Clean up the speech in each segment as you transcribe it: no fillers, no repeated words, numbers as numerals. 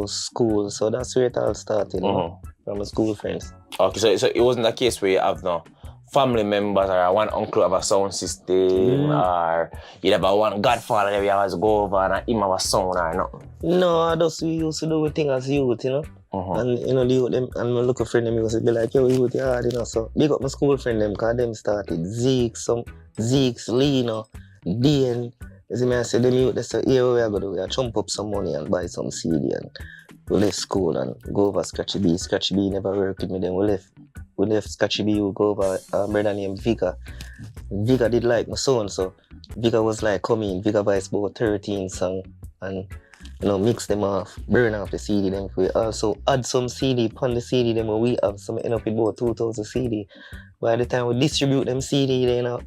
through school. So that's where it all started, from my school friends. Okay, so it wasn't a case where you have no family members or one uncle have a sound system or you have one godfather that you always go over and him have a sound or nothing? No, we used to do things as youth, And the youth them and my local friend them used to be like, yo, youth, you hard, So big up my school friend them, cause them started Zeke's, Lino, Dean. You see me, I say them youth, they say, here we are going to do, we chump up some money and buy some CD and we left school and go over Scratchy B. Scratchy B never worked with me then. We left Scratchy B, we go over a brother named Vika. Vika did like my son, so Vika was like, come in, Vika buys about 13 songs and mix them off, burn off the CD then. We also add some CD on the CD then when we have some end up with about 2,000 CD. By the time we distribute them CD then,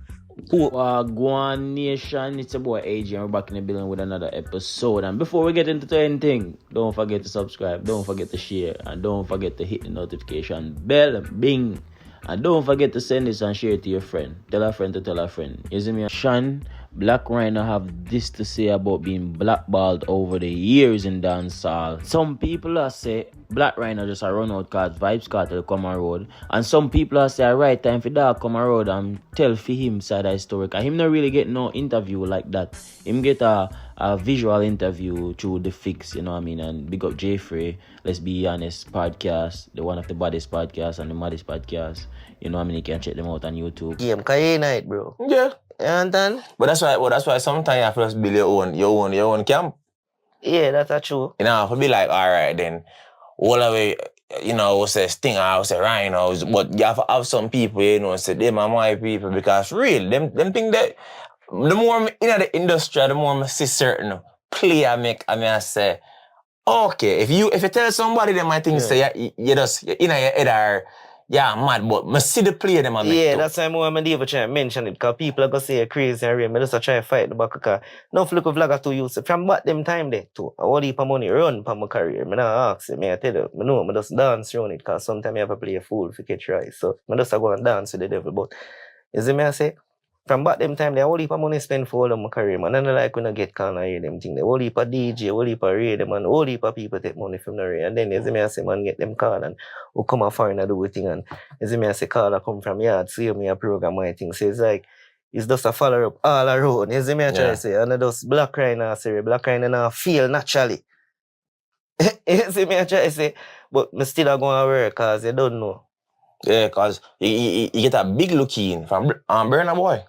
Wagwan Nation, it's your boy AJ and we're back in the building with another episode. And before we get into anything, don't forget to subscribe, don't forget to share, and don't forget to hit the notification bell, bing. And don't forget to send this and share it to your friend. Tell a friend to tell a friend. You see me? Sean, Black Rhino have this to say about being blackballed over the years in dancehall. Some people are say Black Rhino just a run out cause Vybz Kartel come on road. And some people are say a right time for that come on road and tell for him side of the story. Cause him not really get no interview like that. Him get a visual interview through The Fix, you know what I mean? And big up Jeffrey, Let's Be Honest podcast, the one of the baddest podcasts and the maddest podcast. You know what I mean? You can check them out on YouTube. Yeah, Kaye night, bro. Yeah. You understand? But that's why sometimes you have to just build your own camp. Yeah, that's true. You know, to be like, all right, then, all the way, we'll say Sting, I will say Rhino, but you have to have some people, say them are my people, because real, them think that the more in the industry, the more I see certain play I say, okay, if you tell somebody they might think say you just in your head are mad, but I see the play them I make yeah, too. that's why I'm even trying to mention it, because people are gonna say you're crazy and real. I just try to fight the back because no look of vlogger too used to from back them time there too. I want heap of money run for my career. I not ask you, I tell you, I know I just dance around it because sometimes you have to play a fool if you catch right. So I just go and dance with the devil. But you see me I say from back them time, they whole heap of money spent for all of my career, man. And I like when I get kind of hear them thing. The whole heap of DJ, whole heap of radio, man. Whole heap of people take money from the radio. And then you see me I say, man, get them call and who come a foreign and do a thing. And you see me I say, call I come from yard, see me a program my thing. So it's like, it's just a follow up all around. You see me I try to say, and I just Black Rhino say, Black Rhino now feel naturally. You see me I try to say, but I still going to work because you don't know. Yeah, because you get a big look in from Burna Boy.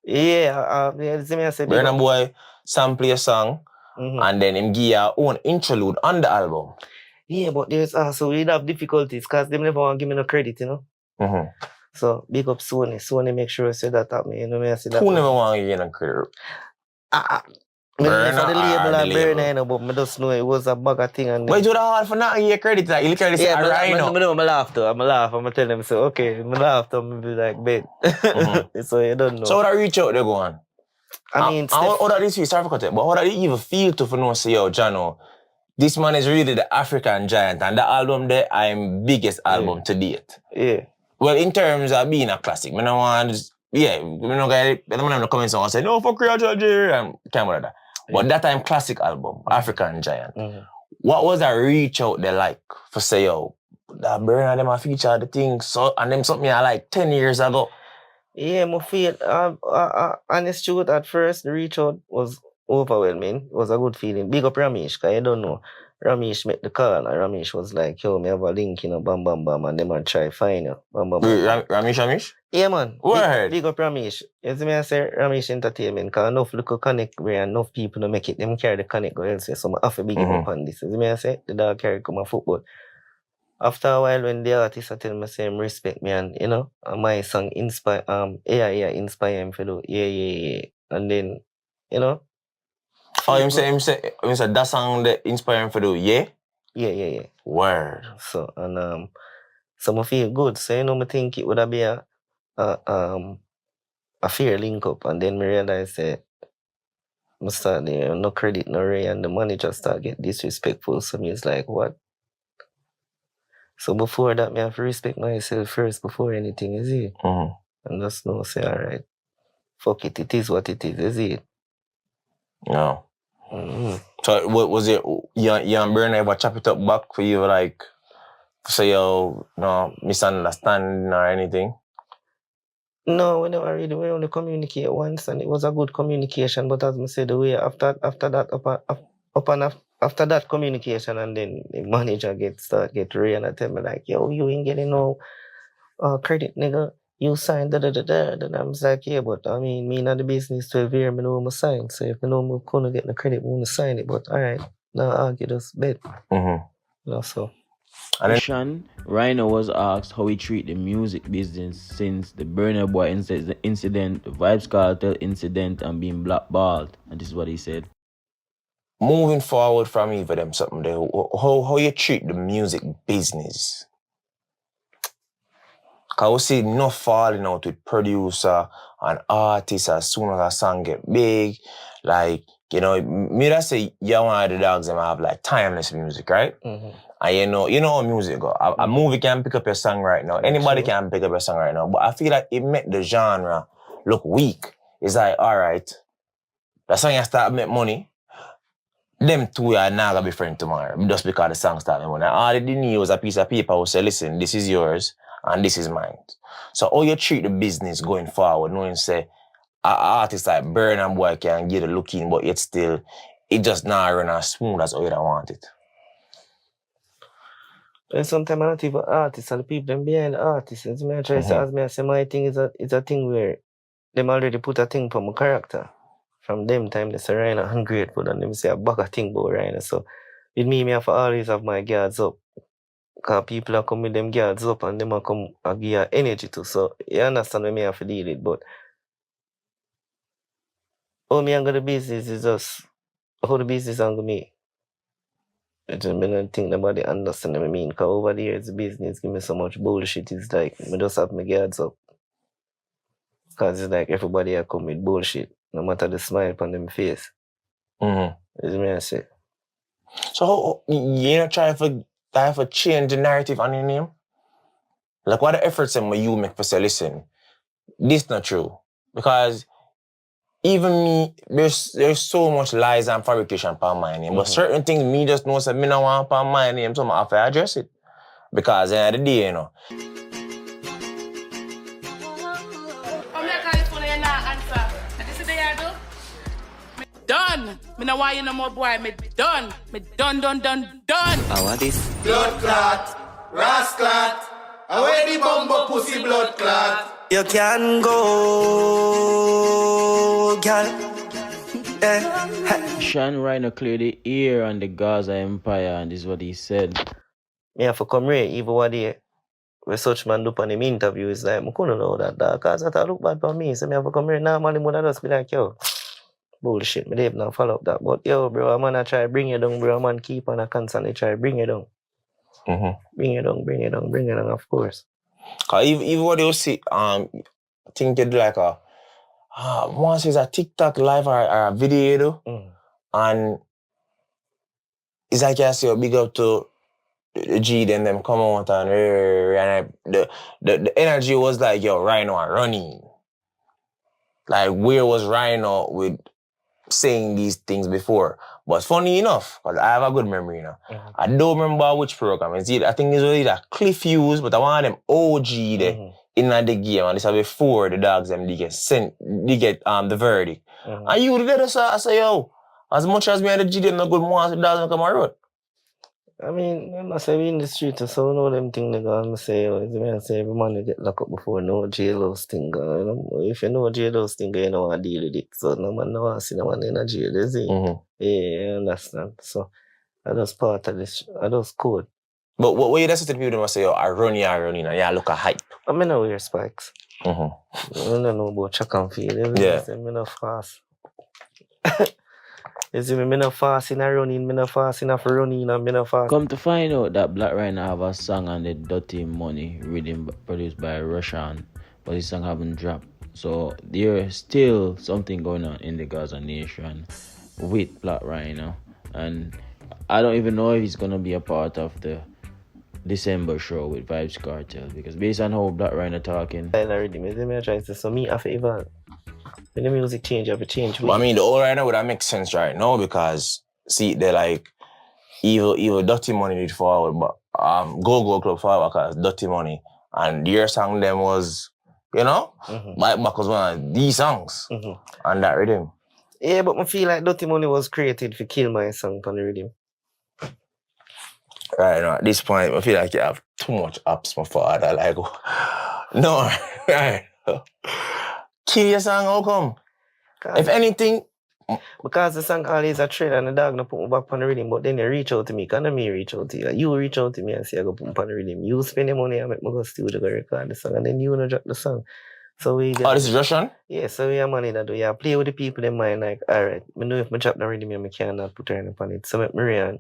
Yeah, see me I say, Burna Boy sample a song and then him give your own interlude on the album. Yeah, but there's also we'd have difficulties because they never want to give me no credit, So big up Sony. Sony make sure I say that at me. You know me I say that. Who never want to give you no credit? Burna for the label and Burna, but I just know it was a bag of thing. And but you do hard for not give credit. Like, you literally say, Rhino. I laugh though. I'm going to tell them, so okay, I laugh though, I'm be like, bet. So you don't know. So how do you reach out there going? I mean, how do this feel? Sorry for cutting, but how do you even feel to know, say, yo, Jano, this man is really the African giant, and the album there, I'm biggest album to date. Yeah. Well, in terms of being a classic, I don't want to, I don't want to come in and say, no, fuck you, Jerry, and kind of that. But that time, classic album, African Giant. What was that reach out there like for say, yo, that Burna them a feature the thing, so and them something I like 10 years ago? Yeah, I feel, honest truth, at first, the reach out was overwhelming. It was a good feeling. Big up Ramesh, because I don't know. Ramesh met the call, and Ramesh was like, yo, me have a link, bam, bam, bam, and them man try find you. Bam, bam, bam. Ramesh? Yeah, man. Word. Big up Ramesh. You see me I say Ramesh Entertainment, because enough local connect where enough people to make it, them carry the connect go elsewhere, so I have to big up on this. You see me I say, the dog carry come on football. After a while, when the artist tell me, say, respect me, and, and my song inspire, inspire him for do, yeah. And then, Oh, him say that song that inspire him for do, yeah? Yeah. Word. So, and, so I feel good. So, I think it would have been a fair link up, and then I realize that I start there, no credit, no ray, and the manager start get disrespectful. So, me is like, what? So before that, I have to respect myself first before anything, is it? And just know, say, all right, fuck it, it is what it is it? No. So what was it? You and Burner ever chop it up back for you, like, say you no misunderstanding or anything? No, we never really. We only communicate once, and it was a good communication. But as I said, the way after that communication, and then the manager get real and tell me like, yo, you ain't getting no credit, nigga. You signed da. Then I'm like, yeah, but I mean, me not the business 12 years, me know I'm sign. So if I know I couldn't get the credit, I'm gonna sign it. But all right, now argue this bet. So. And then Rhino was asked how he treat the music business since the Burna Boy incident, the Vybz Kartel incident, and being blackballed. And this is what he said. Moving forward from even them something there, how you treat the music business? Cause we see enough falling out with producer and artist as soon as a song get big. Like, you know, me that say you want the dogs them have like timeless music, right? And you know how music go. A movie can pick up your song right now. Anybody can pick up your song right now. But I feel like it make the genre look weak. It's like, all right, the song you start make money. Them two are not gonna be friends tomorrow just because the song start making money. All they need was a piece of paper who say, listen, this is yours and this is mine. So how you treat the business going forward, knowing say an artist like Burna Boy can get a look in, but yet still it just not run as smooth as how you don't want it. And sometimes I'm not even artists, and the people them behind the artists. As me I try to say, as me I say, my thing is a thing where them already put a thing for my character. From them time, they say Rhino ungrateful, and them say a bag of thing about Rhino. So with me, I have to always have my guards up. Because people are coming with them guards up, and them are come and give you energy too. So you understand what me have to deal with. But how me and the business is just how the business and me. I don't think nobody understand what I mean. Because over the years, the business give me so much bullshit. It's like, I just have my guards up. Because it's like everybody are come with bullshit. No matter the smile on them face. That's what I say. So how, you not try for change the narrative on your name? Like what the efforts that you make for say, listen, this not true. Because even me, there's so much lies and fabrication upon my name. But certain things me just know that me not want upon my name, so I have to address it. Because at the end of the day, you know. Done. Me no want you no more boy. Me done. Me done. How are this? Blood clot, rasclat. Away the bumbo pussy blood clot. You can go, girl. Sean Rhino cleared the air on the Gaza Empire, and this is what he said. Me have to come here, even what they research man do on him interview is like, I couldn't know that because that look bad for me. So me have to come here now, man, would just be like, yo, bullshit, me didn't not follow up that. But yo, bro, I'm gonna try bring you down, bro. Man, keep on a constantly try bring you down. Bring you down, of course. Cause even what you see, think you do like once it's a TikTok live or a video, and it's like you say, big up to the G, then them come out and the energy was like, yo, Rhino are running. Like, where was Rhino with saying these things before? But funny enough, because I have a good memory now. I don't remember which program. I think it was either Cliff Hughes, but I want them OG there in the game. And this was before the dogs them they get the verdict. And you did it, I say, yo, as much as me and the G them not good once the dogs come on road. I mean, I must say we in the street, so I know them thing they go say, every man they get locked up before no jailhouse thing. You know? If you know jailhouse thing, you know how to deal with it. So no man no want to see no man in a jail, you see? Yeah, I understand. So I just part of this, I just code. But what you just to people must say, yo, I run, and yeah, look at hype. I mean, I wear spikes. I don't know about track and field. Yeah. I'm not fast. You see me, I'm not fast in a running, I'm not fast enough for running, I'm not fast. Come to find out that Black Rhino have a song on the Dirty Money rhythm produced by Rushan, but this song haven't dropped. So there's still something going on in the Gaza Nation with Black Rhino, and I don't even know if he's gonna be a part of the December show with Vybz Kartel, because based on how Black Rhino talking, I already made me try to so me after even When the music change, you have to change. But I mean, the whole right now would that make sense right now because see, they're like evil Dirty Money did forward, but Go Club forward because Dirty Money. And your song them was, you know, Back was one of these songs on that rhythm. Yeah, but I feel like Dirty Money was created for kill my song on the rhythm. Right now, at this point, I feel like you have too much ups, my father. Like, no, right. Kill your song, how come? If anything... Because the song always a trend and the dog no put me back on the rhythm, but then you reach out to me, can't me reach out to you. Like, you reach out to me and say I go put me on the rhythm. You spend the money and make me go studio to record the song and then you no drop the song. So we get... Oh, this is Russian? Yeah, so we have money that do. Yeah, play with the people in mind like, alright, I know if I drop the rhythm, I cannot put her upon it. So make me real.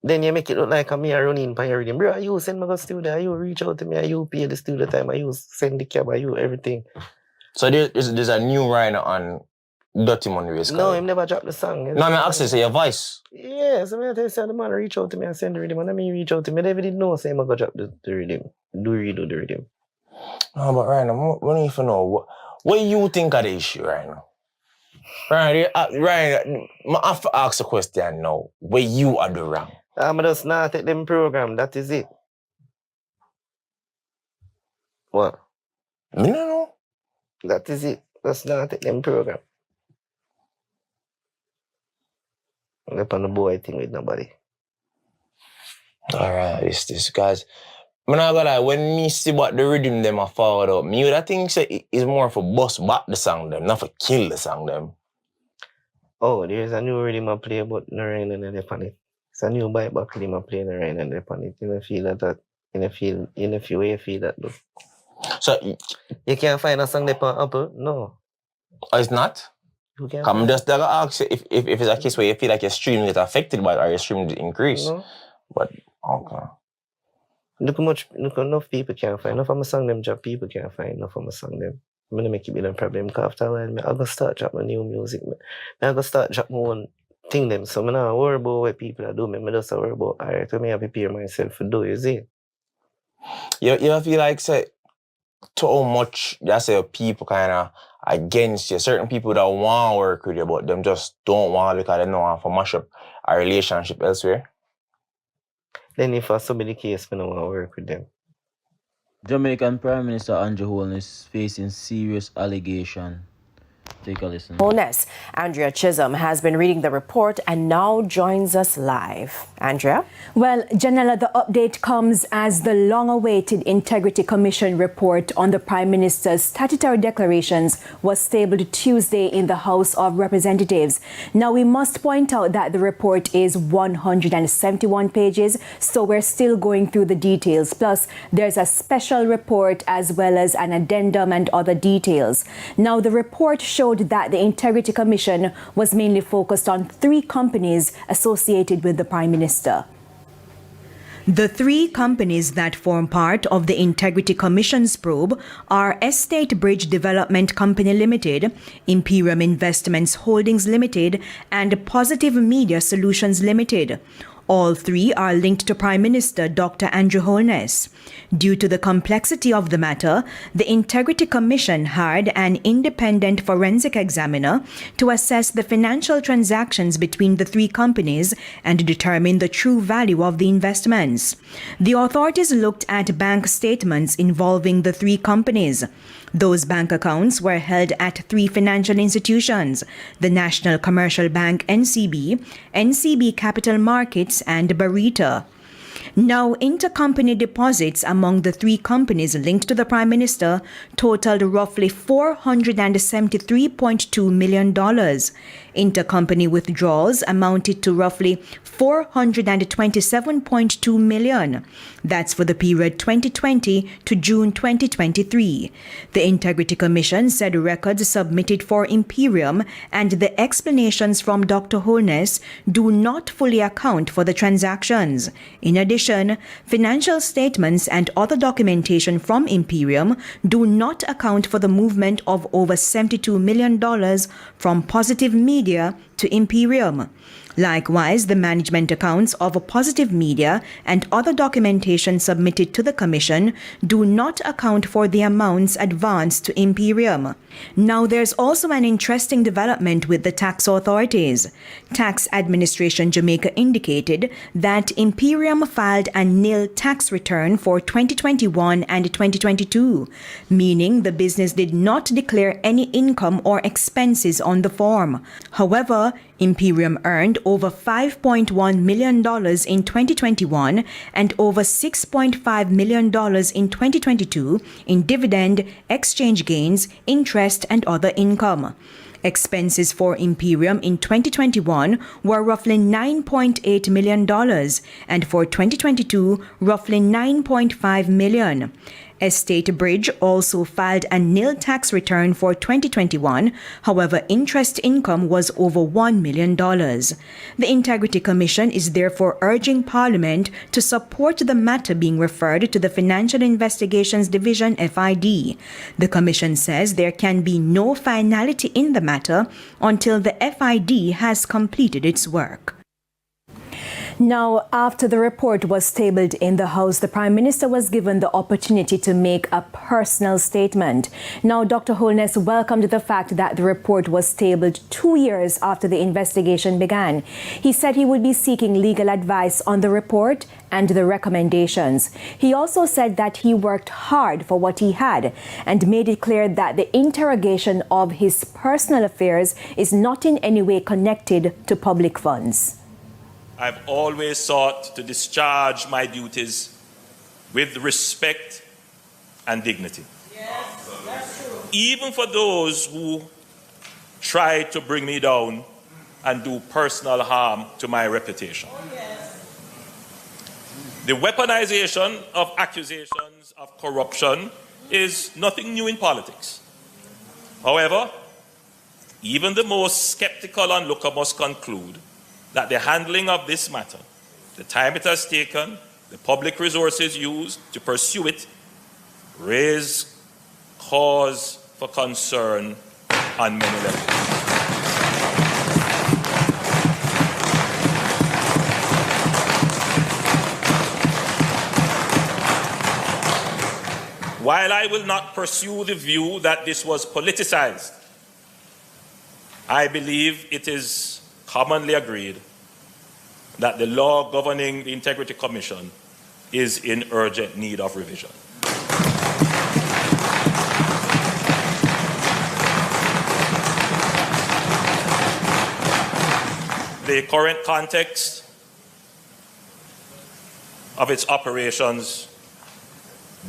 Then you make it look like I'm here running by your rhythm. Bro, you send me go studio, you reach out to me, you pay the studio time, you send the cab, you everything. So there's a new rhyme on Dirty Money basically? No, him never dropped the song. No, I mean, actually, say your voice. Yeah, so I tell you, say the man reach out to me and send the rhythm, and I mean reach out to me. I never did know, say I'm going to drop the rhythm. Redo the rhythm. No, but right now, we need to know, what you think of the issue right now? Right, I have to ask a question now. Where you are the wrong? I'm just not take them program, that is it. What? Me no know. That is it. Just not take them program. I'm not on the boy thing with nobody. Alright, this guys. I'm not gonna lie, when me see what the rhythm them are forward up, me would I think say it's more for bust back the song them, not for kill the song them. Oh, there's a new rhythm I play but no rain and the on it. It's a new bike back rhythm I play no rain and the on it. You don't feel that you feel that though. So you can't find a song there on Apple? No. Oh, it's not? You can't I'm just gonna ask you if it's a case where you feel like your stream get affected by it or your stream increase. No. But okay. Look how enough people can't find. Enough of my song them drop, people can't find enough of my song them. I'm gonna make it be a problem. Because after a while, I'm gonna start drop my new music. I'm gonna start drop my own thing them. So I'm not worry about what people are doing. I'm just worry about, alright, so I have to prepare myself for do, you see? You feel like, say, to how much, just say, people kind of against you. Certain people that want to work with you, but them just don't want to because they don't want to mash up a relationship elsewhere. Then if that's so be the case, I don't want to work with them. Jamaican Prime Minister Andrew Holness is facing serious allegation. Take a listen. Holness. Andrea Chisholm has been reading the report and now joins us live. Andrea? Well, Janella, the update comes as the long-awaited Integrity Commission report on the Prime Minister's statutory declarations was tabled Tuesday in the House of Representatives. Now, we must point out that the report is 171 pages, so we're still going through the details. Plus, there's a special report as well as an addendum and other details. Now, the report showed that the Integrity Commission was mainly focused on 3 companies associated with the Prime Minister. The 3 companies that form part of the Integrity Commission's probe are Estate Bridge Development Company Limited, Imperium Investments Holdings Limited, and Positive Media Solutions Limited. All 3 are linked to Prime Minister Dr. Andrew Holness. Due to the complexity of the matter, the Integrity Commission hired an independent forensic examiner to assess the financial transactions between the 3 companies and determine the true value of the investments. The authorities looked at bank statements involving the 3 companies. Those bank accounts were held at 3 financial institutions: the National Commercial Bank NCB, NCB Capital Markets, and Barita. Now, intercompany deposits among the 3 companies linked to the Prime Minister totaled roughly $473.2 million. Intercompany withdrawals amounted to roughly $427.2 million. That's for the period 2020 to June 2023. The Integrity Commission said records submitted for Imperium and the explanations from Dr. Holness do not fully account for the transactions. In addition, financial statements and other documentation from Imperium do not account for the movement of over $72 million from Positive Media to Imperium. Likewise, the management accounts of Positive Media and other documentation submitted to the Commission do not account for the amounts advanced to Imperium. Now, there's also an interesting development with the tax authorities. Tax Administration Jamaica indicated that Imperium filed a nil tax return for 2021 and 2022, meaning the business did not declare any income or expenses on the form. However, Imperium earned over $5.1 million in 2021 and over $6.5 million in 2022 in dividend, exchange gains, interest, and other income. Expenses for Imperium in 2021 were roughly $9.8 million, and for 2022, roughly $9.5 million. Estate Bridge also filed a nil tax return for 2021. However, interest income was over $1 million. The Integrity Commission is therefore urging Parliament to support the matter being referred to the Financial Investigations Division, FID. The Commission says there can be no finality in the matter until the FID has completed its work. Now, after the report was tabled in the House, the Prime Minister was given the opportunity to make a personal statement. Now, Dr. Holness welcomed the fact that the report was tabled 2 years after the investigation began. He said he would be seeking legal advice on the report and the recommendations. He also said that he worked hard for what he had and made it clear that the interrogation of his personal affairs is not in any way connected to public funds. I've always sought to discharge my duties with respect and dignity. Yes, that's true. Even for those who try to bring me down and do personal harm to my reputation. Oh, yes. The weaponization of accusations of corruption is nothing new in politics. However, even the most skeptical onlooker must conclude that the handling of this matter, the time it has taken, the public resources used to pursue it, raise cause for concern on many levels. While I will not pursue the view that this was politicized, I believe it is commonly agreed that the law governing the Integrity Commission is in urgent need of revision. The current context of its operations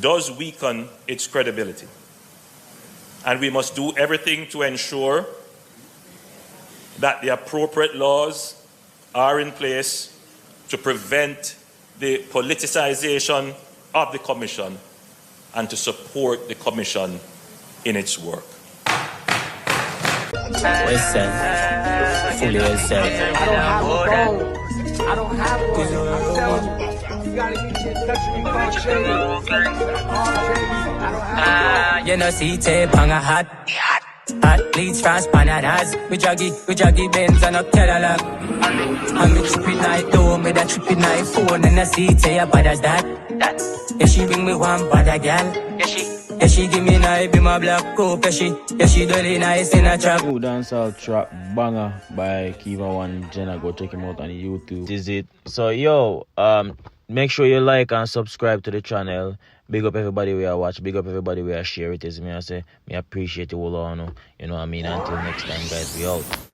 does weaken its credibility, and we must do everything to ensure that the appropriate laws are in place to prevent the politicization of the Commission and to support the Commission in its work. Fully yourself. I don't have a phone. I don't have one. I'm telling you. You gotta get in touch with me, Mark Shady. I don't have a phone. You know, see tape on a hot. Hot bleeds France, bananas. We jaggy Benz and a Cadillac. And me tripping night door, me that tripping night phone. And I see you bad as that. Yeah, she bring me one bad gal. Yeah, she give me night, be my black coke. Yeah, she really nice in a trap. Ooh, dancehall trap banger by Kiva One Jenna. Go check him out on YouTube. This is it. So yo, make sure you like and subscribe to the channel. Big up everybody we are watch. Big up everybody we are share it. As me I say, me appreciate you all. You know what I mean. Until next time, guys, we out.